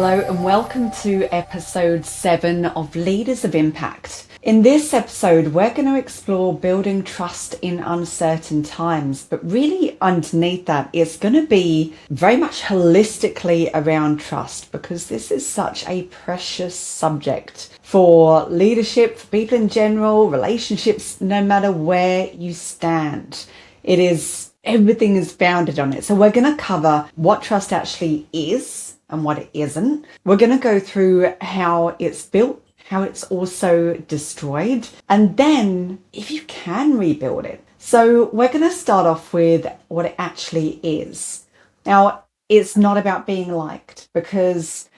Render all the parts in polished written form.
Hello and welcome to episode 7 of Leaders of Impact. In this episode, we're going to explore building trust in uncertain times, but really underneath that, it's going to be very much holistically around trust because this is such a precious subject for leadership, for people in general, relationships, no matter where you stand. Everything is founded on it. So we're going to cover what trust actually is and what it isn't. We're going to go through how it's built, how it's also destroyed, and then if you can rebuild it. So we're going to start off with what it actually is. Now, it's not about being liked, because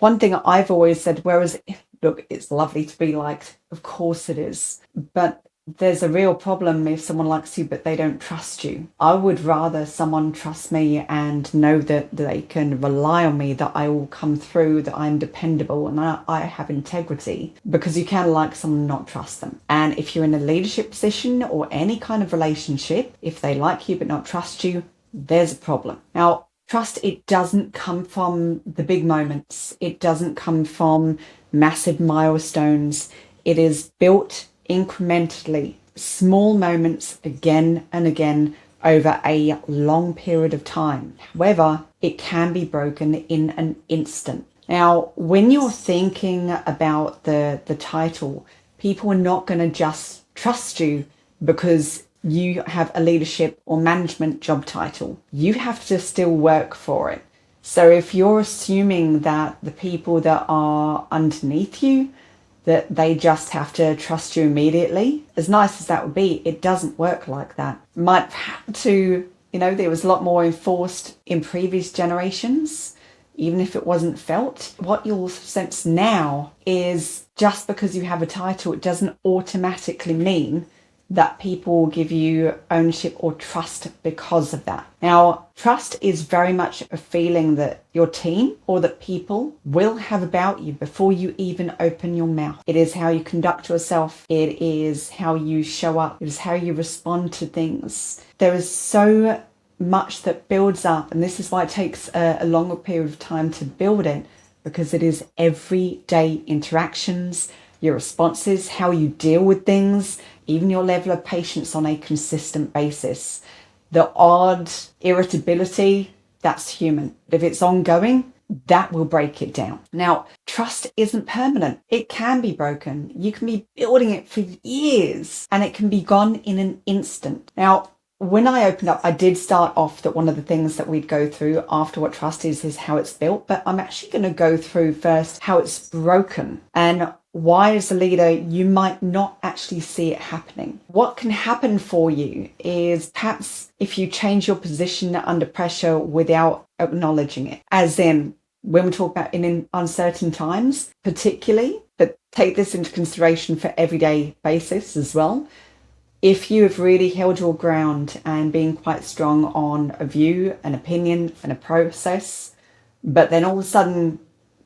one thing I've always said, whereas, look, it's lovely to be liked. Of course it is. But there's a real problem if someone likes you but they don't trust you. I would rather someone trust me and know that they can rely on me, that I will come through, that I'm dependable and I have integrity, because you can like someone and not trust them. And if you're in a leadership position or any kind of relationship, if they like you but not trust you, there's a problem. Now, trust, it doesn't come from the big moments. It doesn't come from massive milestones. It is built incrementally, small moments again and again over a long period of time. However, it can be broken in an instant. Now, when you're thinking about the title, people are not going to just trust you because you have a leadership or management job title. You have to still work for it. So if you're assuming that the people that are underneath you, that they just have to trust you immediately, as nice as that would be, it doesn't work like that. Might have to, there was a lot more enforced in previous generations, even if it wasn't felt. What you'll sense now is just because you have a title, it doesn't automatically mean that people will give you ownership or trust because of that. Now, trust is very much a feeling that your team or that people will have about you before you even open your mouth. It is how you conduct yourself. It is how you show up. It is how you respond to things. There is so much that builds up, and this is why it takes a longer period of time to build it, because it is everyday interactions, your responses, how you deal with things, even your level of patience on a consistent basis. The odd irritability, that's human. If it's ongoing, that will break it down. Now, trust isn't permanent. It can be broken. You can be building it for years and it can be gone in an instant. Now, when I opened up, I did start off that one of the things that we'd go through after what trust is how it's built, but I'm actually going to go through first how it's broken and why, as a leader, you might not actually see it happening. What can happen for you is perhaps if you change your position under pressure without acknowledging it, as in when we talk about in uncertain times, particularly, but take this into consideration for everyday basis as well. If you have really held your ground and been quite strong on a view, an opinion, and a process, but then all of a sudden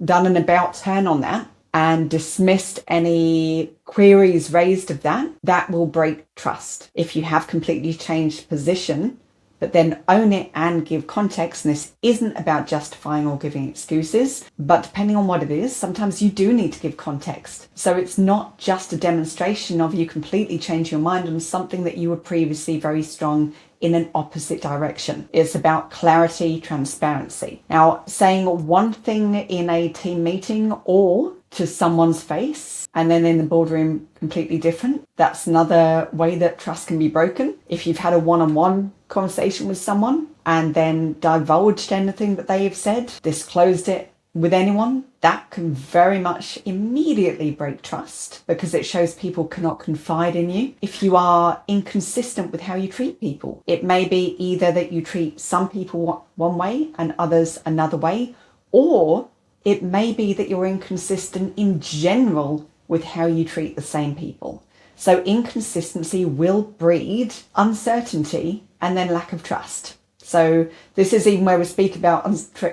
done an about turn on that and dismissed any queries raised of that, that will break trust. If you have completely changed position, but then own it and give context, and this isn't about justifying or giving excuses, but depending on what it is, sometimes you do need to give context. So it's not just a demonstration of you completely changing your mind on something that you were previously very strong in an opposite direction. It's about clarity, transparency. Now, saying one thing in a team meeting or to someone's face and then in the boardroom completely different, that's another way that trust can be broken. If you've had a one-on-one conversation with someone and then divulged anything that they have said, disclosed it with anyone, that can very much immediately break trust because it shows people cannot confide in you. If you are inconsistent with how you treat people, it may be either that you treat some people one way and others another way, or it may be that you're inconsistent in general with how you treat the same people. So inconsistency will breed uncertainty and then lack of trust. So this is even where we speak about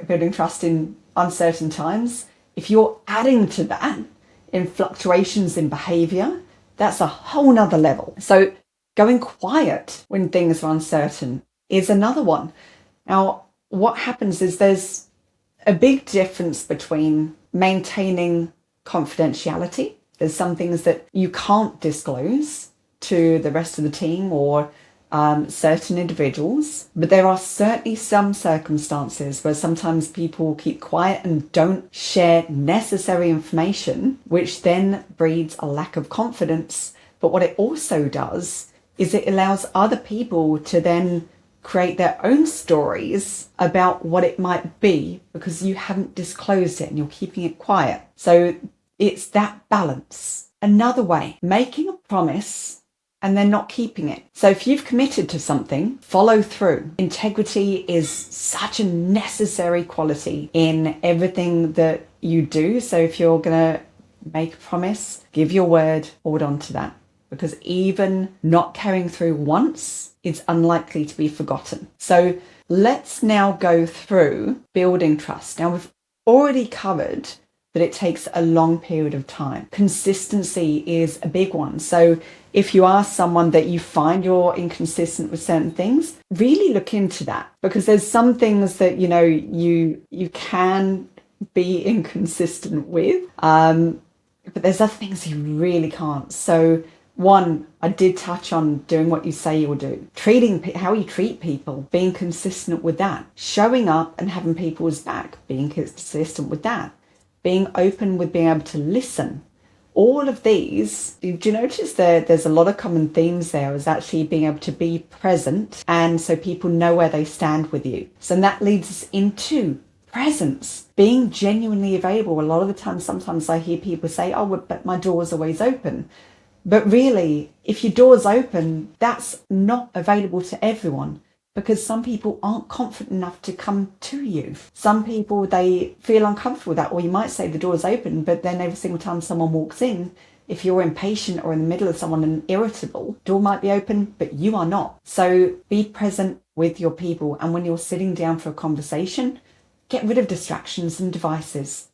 building trust in uncertain times. If you're adding to that in fluctuations in behavior, that's a whole nother level. So going quiet when things are uncertain is another one. Now, what happens is there's a big difference between maintaining confidentiality. There's some things that you can't disclose to the rest of the team or certain individuals, but there are certainly some circumstances where sometimes people keep quiet and don't share necessary information, which then breeds a lack of confidence. But what it also does is it allows other people to then create their own stories about what it might be because you haven't disclosed it and you're keeping it quiet. So it's that balance. Another way, making a promise and then not keeping it. So if you've committed to something, follow through. Integrity is such a necessary quality in everything that you do. So if you're going to make a promise, give your word, hold on to that. Because even not carrying through once is unlikely to be forgotten. So let's now go through building trust. Now we've already covered that it takes a long period of time. Consistency is a big one. So if you are someone that you find you're inconsistent with certain things, really look into that, because there's some things that, you know, you can be inconsistent with, but there's other things you really can't. So one, I did touch on doing what you say you'll do, treating how you treat people, being consistent with that, showing up and having people's back, being consistent with that, being open with being able to listen. All of these, do you notice there's a lot of common themes there, is actually being able to be present, and so people know where they stand with you. So that leads us into presence, being genuinely available. A lot of the time, sometimes I hear people say, oh, but my door's always open. But really, if your door's open, that's not available to everyone, because some people aren't confident enough to come to you. Some people, they feel uncomfortable with that, or you might say the door's open, but then every single time someone walks in, if you're impatient or in the middle of someone and irritable, door might be open, but you are not. So be present with your people. And when you're sitting down for a conversation, get rid of distractions and devices.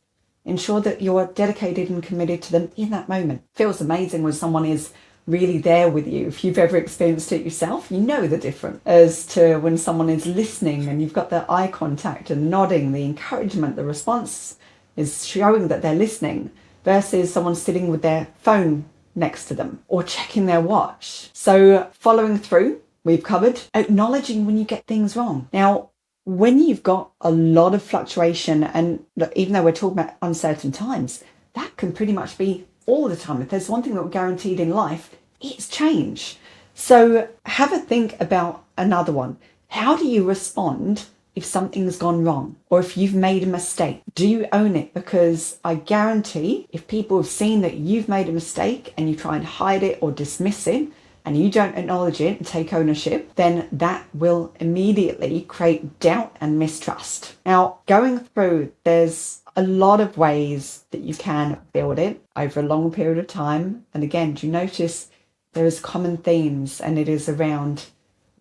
Ensure that you're dedicated and committed to them in that moment. It feels amazing when someone is really there with you. If you've ever experienced it yourself, you know the difference as to when someone is listening and you've got the eye contact and nodding, the encouragement, the response is showing that they're listening, versus someone sitting with their phone next to them or checking their watch. So following through, we've covered acknowledging when you get things wrong. Now, when you've got a lot of fluctuation, and look, even though we're talking about uncertain times, that can pretty much be all the time. If there's one thing that we're guaranteed in life, it's change. So have a think about another one. How do you respond if something's gone wrong, or if you've made a mistake? Do you own it? Because I guarantee if people have seen that you've made a mistake and you try and hide it or dismiss it, and you don't acknowledge it and take ownership, then that will immediately create doubt and mistrust. Now, going through, there's a lot of ways that you can build it over a long period of time. And again, do you notice there's common themes, and it is around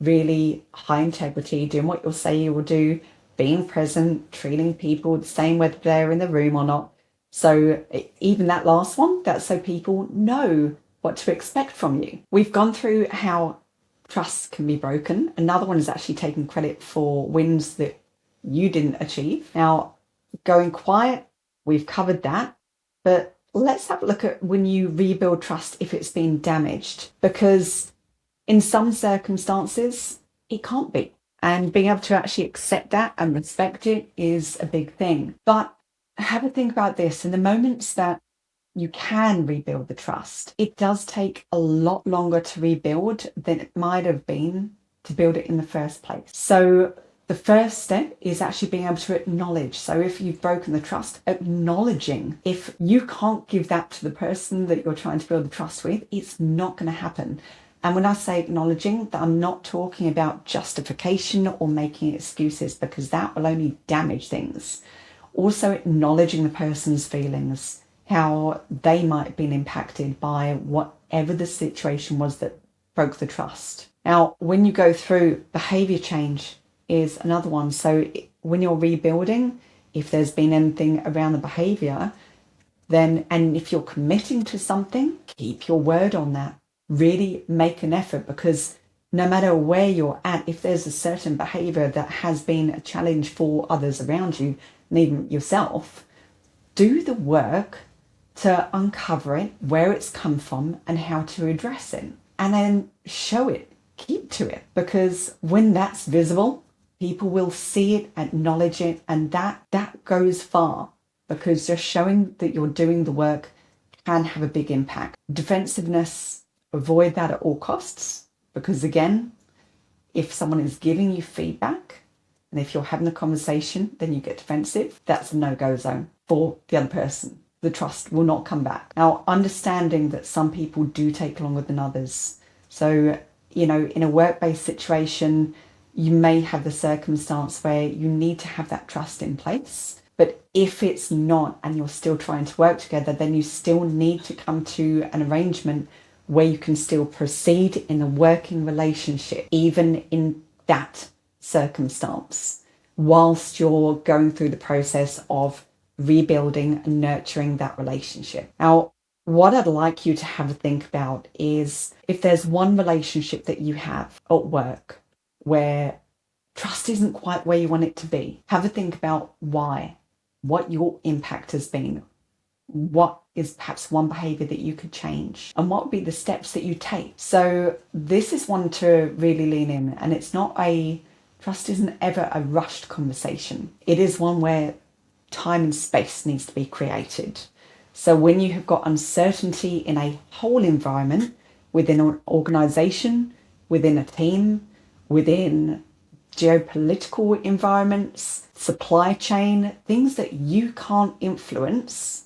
really high integrity, doing what you'll say you will do, being present, treating people the same whether they're in the room or not. So even that last one, that's so people know what to expect from you. We've gone through how trust can be broken. Another one is actually taking credit for wins that you didn't achieve. Now, going quiet, we've covered that, but let's have a look at when you rebuild trust if it's been damaged, because in some circumstances, it can't be. And being able to actually accept that and respect it is a big thing. But have a think about this. In the moments that you can rebuild the trust, it does take a lot longer to rebuild than it might have been to build it in the first place. So the first step is actually being able to acknowledge. So if you've broken the trust, acknowledging. If you can't give that to the person that you're trying to build the trust with, it's not going to happen. And when I say acknowledging, that I'm not talking about justification or making excuses, because that will only damage things. Also acknowledging the person's feelings, how they might have been impacted by whatever the situation was that broke the trust. Now, when you go through, behavior change is another one. So when you're rebuilding, if there's been anything around the behavior, then, and if you're committing to something, keep your word on that. Really make an effort, because no matter where you're at, if there's a certain behavior that has been a challenge for others around you, and even yourself, do the work to uncover it, where it's come from, and how to address it. And then show it, keep to it. Because when that's visible, people will see it, acknowledge it, and that goes far. Because just showing that you're doing the work can have a big impact. Defensiveness, avoid that at all costs. Because again, if someone is giving you feedback, and if you're having a conversation, then you get defensive, that's a no-go zone for the other person. The trust will not come back. Now, understanding that some people do take longer than others. So, in a work-based situation, you may have the circumstance where you need to have that trust in place. But if it's not, and you're still trying to work together, then you still need to come to an arrangement where you can still proceed in a working relationship, even in that circumstance, whilst you're going through the process of rebuilding and nurturing that relationship. Now, what I'd like you to have a think about is if there's one relationship that you have at work where trust isn't quite where you want it to be, have a think about why, what your impact has been, what is perhaps one behavior that you could change, and what would be the steps that you take. So this is one to really lean in, and trust isn't ever a rushed conversation. It is one where time and space needs to be created. So when you have got uncertainty in a whole environment, within an organization, within a team, within geopolitical environments, supply chain, things that you can't influence,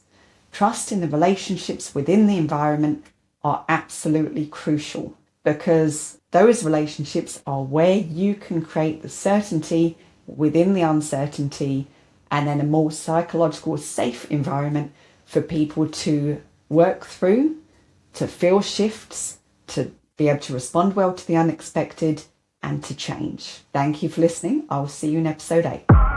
trust in the relationships within the environment are absolutely crucial, because those relationships are where you can create the certainty within the uncertainty, and then a more psychological, safe environment for people to work through, to feel shifts, to be able to respond well to the unexpected, and to change. Thank you for listening. I'll see you in episode 8.